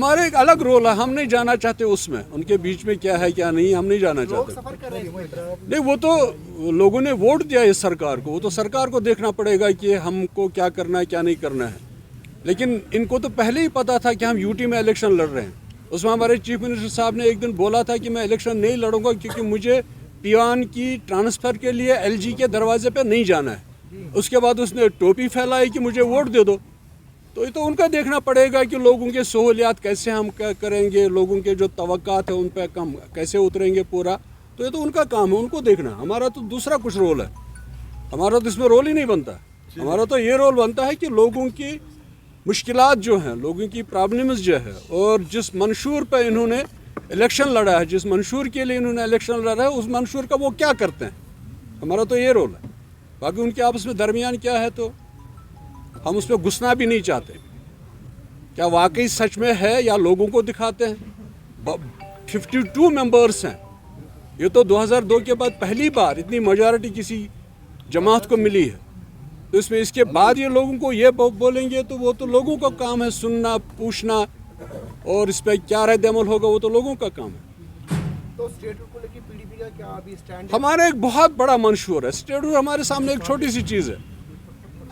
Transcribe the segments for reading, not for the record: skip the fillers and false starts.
ہمارا ایک الگ رول ہے, ہم نہیں جانا چاہتے اس میں, ان کے بیچ میں کیا ہے کیا نہیں ہم نہیں جانا چاہتے. نہیں, وہ تو لوگوں نے ووٹ دیا اس سرکار کو, وہ تو سرکار کو دیکھنا پڑے گا کہ ہم کو کیا کرنا ہے کیا نہیں کرنا ہے. لیکن ان کو تو پہلے ہی پتا تھا کہ ہم یو ٹی میں الیکشن لڑ رہے ہیں. اس میں ہمارے چیف منسٹر صاحب نے ایک دن بولا تھا کہ میں الیکشن نہیں لڑوں گا کیونکہ مجھے پیوان کی ٹرانسفر کے لیے ایل جی کے دروازے پہ نہیں جانا ہے. اس کے بعد اس نے ٹوپی پھیلائی کہ مجھے ووٹ دے دو. تو یہ تو ان کا دیکھنا پڑے گا کہ لوگوں کے سہولیات کیسے ہم کریں گے, لوگوں کے جو توقعات ہیں ان پہ ہم کیسے اتریں گے پورا. تو یہ تو ان کا کام ہے, ان کو دیکھنا. ہمارا تو دوسرا کچھ رول ہے, ہمارا تو اس میں رول ہی نہیں بنتا. ہمارا تو یہ رول بنتا ہے کہ لوگوں کی مشکلات جو ہیں, لوگوں کی پرابلمز جو ہے, اور جس منشور پہ انہوں نے الیکشن لڑا ہے, جس منشور کے لیے انہوں نے الیکشن لڑا ہے, اس منشور کا وہ کیا کرتے ہیں. ہمارا تو یہ رول ہے. باقی ان کے آپس میں درمیان کیا ہے تو ہم اس پہ گھسنا بھی نہیں چاہتے. کیا واقعی سچ میں ہے یا لوگوں کو دکھاتے ہیں. 52 ممبرس ہیں, یہ تو 2002 کے بعد پہلی بار اتنی میجارٹی کسی جماعت کو ملی ہے. تو اس میں اس کے بعد یہ لوگوں کو یہ بولیں گے تو وہ تو لوگوں کا کام ہے سننا, پوچھنا, اور اس پہ کیا رد عمل ہوگا وہ تو لوگوں کا کام ہے. تو اسٹیٹ کو لے کے پی ڈی پی کا کیا ابھی اسٹینڈ؟ ہمارا ایک بہت بڑا منشور ہے. اسٹیٹ ہمارے سامنے ایک چھوٹی سی چیز ہے.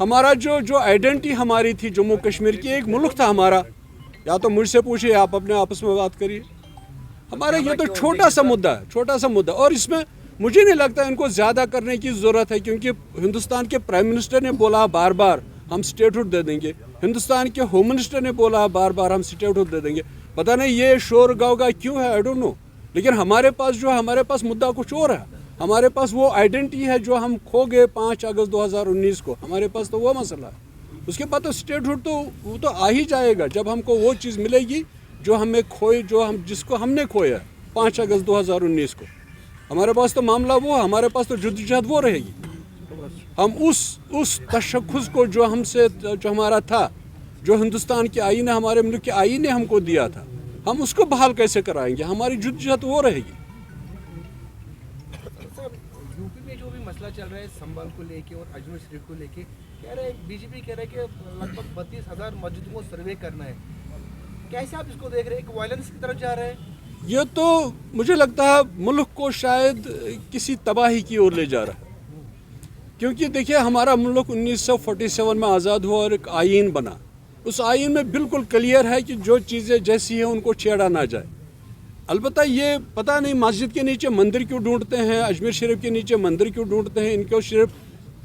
ہمارا جو آئیڈینٹی ہماری تھی جموں کشمیر کی, ایک ملک تھا ہمارا. یا تو مجھ سے پوچھیے, آپ اپنے آپس میں بات کریے. ہمارا یہ تو چھوٹا سا مدعا ہے, چھوٹا سا مدعا. اور اس میں مجھے نہیں لگتا ان کو زیادہ کرنے کی ضرورت ہے, کیونکہ ہندوستان کے پرائم منسٹر نے بولا بار بار ہم اسٹیٹ ہوڈ دے دیں گے. ہندوستان کے ہوم منسٹر نے بولا بار بار ہم اسٹیٹ ہوڈ دے دیں گے. پتہ نہیں یہ شور گاؤں کا کیوں ہے, آئی ڈونٹ نو. لیکن ہمارے پاس جو ہے, ہمارے پاس مدعا کچھ اور ہے. ہمارے پاس وہ آئیڈینٹی ہے جو ہم کھو گئے 5 اگست 2019 کو. ہمارے پاس تو وہ مسئلہ ہے. اس کے بعد تو اسٹیٹ ہوڈ تو وہ تو آ ہی جائے گا جب ہم کو وہ چیز ملے گی جو ہمیں کھوئی, جس کو ہم نے کھویا 5 اگست 2019 کو. ہمارے پاس تو معاملہ وہ ہے, ہمارے پاس تو جدوجہد وہ رہے گی. ہم اس تشخص کو جو ہمارا تھا, جو ہندوستان کے آئین نے, ہمارے ملک کے آئین نے ہم کو دیا تھا, ہم اس کو بحال کیسے کرائیں گے. ہماری جدوجہد وہ رہے گی. یو پی میں جو بھی مسئلہ چل رہا ہے سنبھل کو لے کے اور اجمیر شریف کو لے کے, کہہ رہے بی جے پی کہہ رہے کہ لگ بھگ 32,000 مسجدوں کو سروے کرنا ہے. کیسے آپ اس کو دیکھ رہے ہیں, ایک وائلنس کی طرف جا رہے ہیں؟ یہ تو مجھے لگتا ہے ملک کو شاید کسی تباہی کی اور لے جا رہا ہے. کیونکہ دیکھیے ہمارا ملک 1947 میں آزاد ہوا اور ایک آئین بنا. اس آئین میں بالکل کلیئر ہے کہ جو چیزیں جیسی ہیں ان کو چھیڑا نہ جائے. البتہ یہ پتہ نہیں مسجد کے نیچے مندر کیوں ڈھونڈتے ہیں, اجمیر شریف کے نیچے مندر کیوں ڈھونڈتے ہیں. ان کو صرف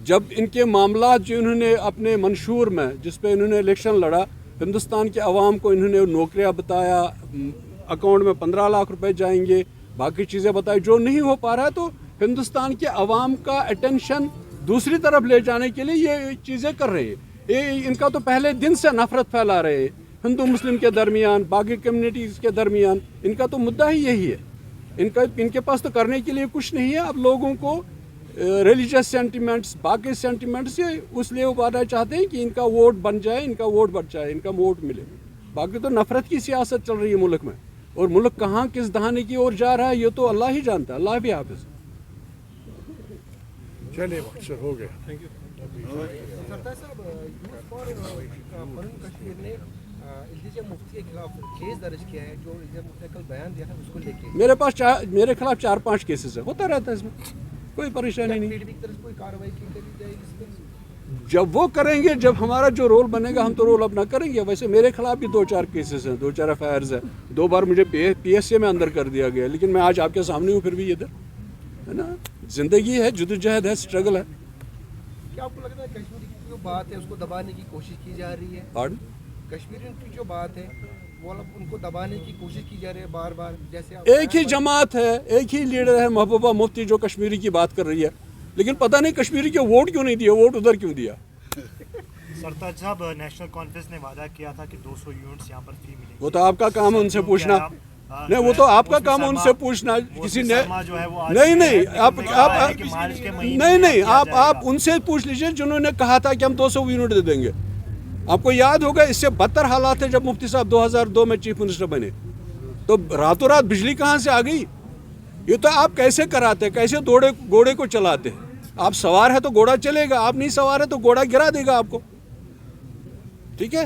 جب ان کے معاملات جو انہوں نے اپنے منشور میں, جس پہ انہوں نے الیکشن لڑا, ہندوستان کے عوام کو انہوں نے نوکریاں بتایا, اکاؤنٹ میں 15 لاکھ روپے جائیں گے, باقی چیزیں بتائی, جو نہیں ہو پا رہا ہے. تو ہندوستان کے عوام کا اٹینشن دوسری طرف لے جانے کے لیے یہ چیزیں کر رہے ہیں. ان کا تو پہلے دن سے نفرت پھیلا رہے ہیں ہندو مسلم کے درمیان, باقی کمیونٹیز کے درمیان. ان کا تو مدعا ہی یہی ہے. ان کے پاس تو کرنے کے لیے کچھ نہیں ہے. اب لوگوں کو ریلیجس سینٹیمنٹس, باقی سینٹیمنٹس اس لیے ابھارنا چاہتے ہیں کہ ان کا ووٹ بن جائے, ان کا ووٹ بچ جائے, ان کا ووٹ ملے. باقی تو نفرت کی سیاست چل رہی ہے ملک میں, اور ملک کہاں کس دہانے کی اور جا رہا ہے یہ تو اللہ ہی جانتا ہے. اللہ بھی حافظ. چلیے وقت ہو گیا. Thank you. سردار صاحب, یوتھ فار پرن کشمیر نے التجا مفتی کے خلاف کیس درج کیا ہے, جو التجا مفتی نے کل بیان دیا تھا اس کو لے کے. میرے خلاف 4-5 کیسز ہیں, ہوتا رہتا ہے, اس میں کوئی پریشانی نہیں. کوئی کارروائی کی جائے گی اس پہ؟ جب وہ کریں گے, جب ہمارا جو رول بنے گا ہم تو رول اپنا کریں گے. ویسے میرے خلاف بھی 2-4 کیسز ہیں, 2-4 ایف آئی آرز ہیں. 2 بار مجھے پی ایس سی میں اندر کر دیا گیا, لیکن میں آج آپ کے سامنے ہوں. پھر بھی ادھر ہے نا, زندگی ہے, جدوجہد ہے, اسٹرگل ہے. کیا آپ کو لگتا ہے کشمیری کی جو بات ہے اس کو دبانے کی کوشش کی جا رہی ہے؟ پارڈن؟ کشمیری کی جو بات ہے وہ ان کو دبانے کی کوشش کی جا رہی ہے بار بار. جیسے ایک ہی جماعت ہے, ایک ہی لیڈر ہے, محبوبہ مفتی, جو کشمیری کی بات کر رہی ہے, لیکن پتہ نہیں کشمیری کے ووٹ کیوں نہیں دیا, ووٹ ادھر کیوں دیا. سردار صاحب, نیشنل کانفرنس نے وعدہ کیا تھا کہ 200 یونٹس یہاں پر فری ملیں گے. وہ تو آپ کا کام ہے ان سے پوچھنا. نہیں, وہ تو آپ کا کام ہے ان سے پوچھنا. کسی نے نہیں, آپ ان سے پوچھ لیجئے جنہوں نے کہا تھا کہ ہم 200 یونٹ دے دیں گے. آپ کو یاد ہوگا اس سے بدتر حالات ہے جب مفتی صاحب 2002 میں چیف منسٹر بنے, تو راتوں رات بجلی کہاں سے آ گئی. یہ تو آپ کیسے کراتے, کیسے گھوڑے کو چلاتے. آپ سوار ہے تو گھوڑا چلے گا, آپ نہیں سوار ہے تو گھوڑا گرا دے گا آپ کو. ٹھیک ہے.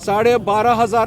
12,500